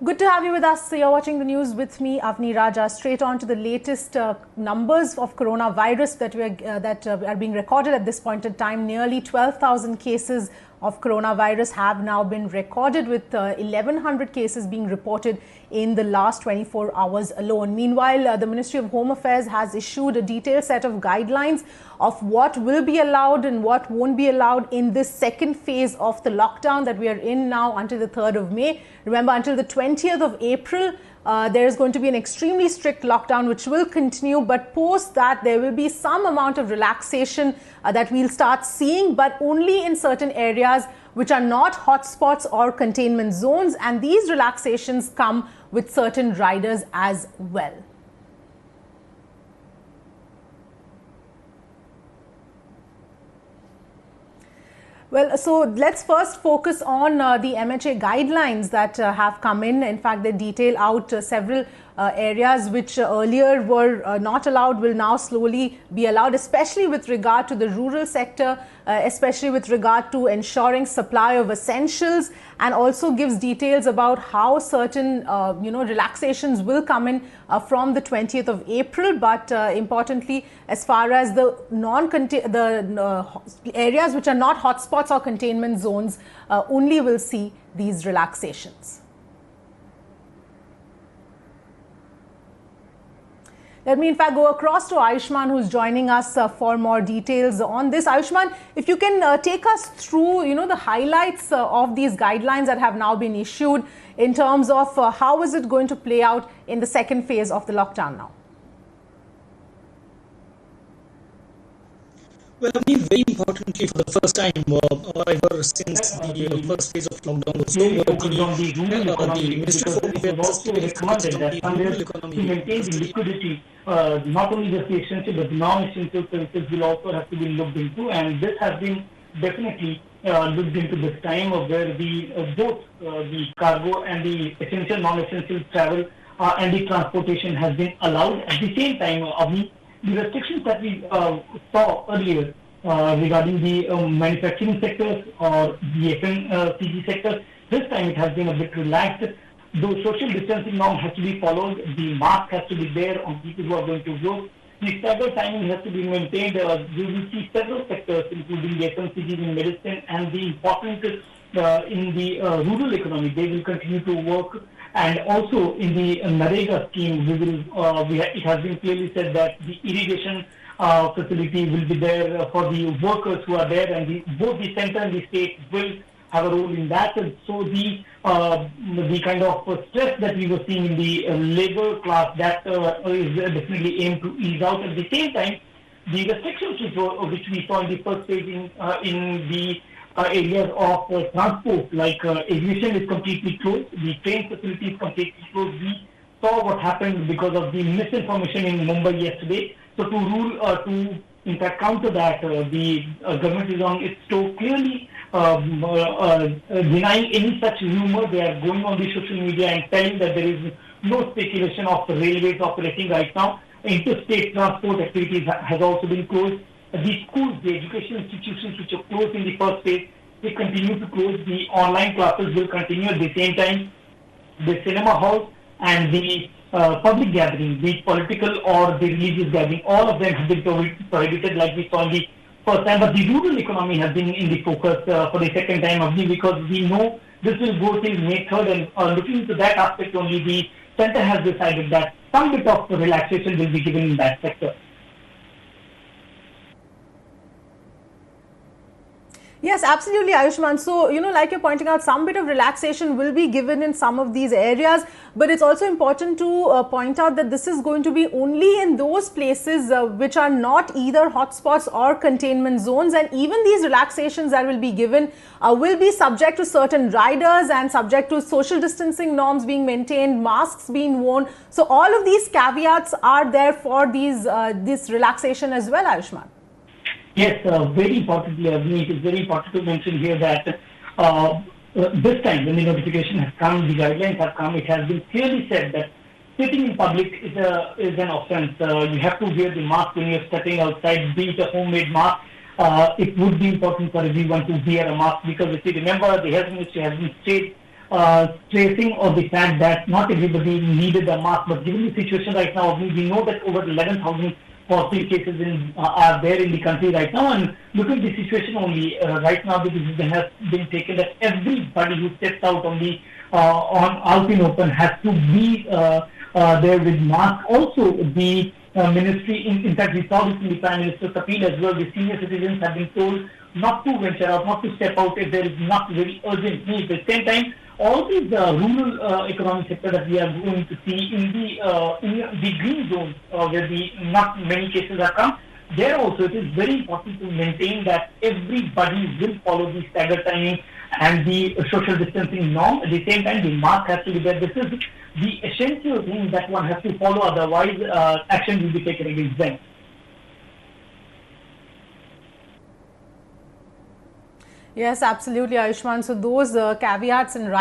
Good to have you with us. So you're watching the news with me, Avni Raja. Straight on to the latest numbers of coronavirus that are being recorded at this point in time. Nearly 12,000 cases of coronavirus have now been recorded, with 1,100 cases being reported in the last 24 hours alone. Meanwhile, the Ministry of Home Affairs has issued a detailed set of guidelines of what will be allowed and what won't be allowed in this second phase of the lockdown that we are in now until the 3rd of May. Remember, until the 20th of April, there is going to be an extremely strict lockdown which will continue, but post that there will be some amount of relaxation that we'll start seeing, but only in certain areas which are not hotspots or containment zones, and these relaxations come with certain riders as well. Well, so let's first focus on the MHA guidelines that have come in. In fact, they detail out several areas which earlier were not allowed will now slowly be allowed, especially with regard to the rural sector, especially with regard to ensuring supply of essentials, and also gives details about how certain relaxations will come in from the 20th of April. But importantly, as far as the areas which are not hotspots or containment zones, only will see these relaxations. Let me in fact go across to Ayushman, who's joining us for more details on this. Ayushman, if you can take us through, the highlights of these guidelines that have now been issued in terms of how is it going to play out in the second phase of the lockdown now? Well, I mean, very importantly, for the first time ever since the first phase of lockdown was over, the Ministry of Home Affairs also recommended that to maintain the liquidity, not only the essential but non-essential services will also have to be looked into, and this has been definitely looked into this time where both the cargo and the essential, non-essential travel and the transportation has been allowed. At the same time, the restrictions that we saw earlier regarding the manufacturing sectors or the FMCG sector, this time it has been a bit relaxed. The social distancing norm has to be followed, the mask has to be there on people who are going to work, the staggered timing has to be maintained. We will see several sectors, including the FMCG in medicine and the important in the rural economy, they will continue to work. And also in the Narega scheme, it has been clearly said that the irrigation facility will be there for the workers who are there, and both the center and the state will have a role in that. And so the kind of stress that we were seeing in the labor class, that is definitely aimed to ease out. At the same time, the restrictions which we saw in the first phase in the areas of transport, like aviation is completely closed, the train facility is completely closed. We saw what happened because of the misinformation in Mumbai yesterday. So to in fact counter that, the government is on its toe, clearly denying any such rumor. They are going on the social media and telling that there is no speculation of the railways operating right now. Interstate transport activities has also been closed. The schools, the education institutions which are closed in the first phase, they continue to close. The online classes will continue. At the same time, the cinema halls and the public gatherings, be it political or the religious gathering, all of them have been prohibited, like we saw in the first time. But the rural economy has been in the focus for the second time, because we know this will go till May 3rd, and looking into that aspect only, the center has decided that some bit of relaxation will be given in that sector. Yes, absolutely, Ayushman. So, like you're pointing out, some bit of relaxation will be given in some of these areas, but it's also important to point out that this is going to be only in those places which are not either hotspots or containment zones. And even these relaxations that will be given will be subject to certain riders and subject to social distancing norms being maintained, masks being worn. So all of these caveats are there for this relaxation as well, Ayushman. Yes, very importantly, it is very important to mention here that this time when the notification has come, the guidelines have come, it has been clearly said that sitting in public is an offense. You have to wear the mask when you're stepping outside, be it a homemade mask. It would be important for everyone to wear a mask, because if you remember, the health ministry has been tracing or the fact that not everybody needed a mask, but given the situation right now, we know that over 11,000 positive cases are there in the country right now, and look at the situation only right now. The decision has been taken that everybody who steps out on the out in open has to be there with mask. Also, the ministry, in fact, we saw this in the Prime Minister's appeal as well. The senior citizens have been told not to venture out, not to step out if there is not very urgent need. At the same time, all these rural economic sector that we are going to see in the green zone where not many cases are come, there also it is very important to maintain that everybody will follow the staggered timing and the social distancing norm. At the same time, the mask has to be there. This is the essential thing that one has to follow, otherwise action will be taken against them. Yes, absolutely, Ayushman. So those caveats and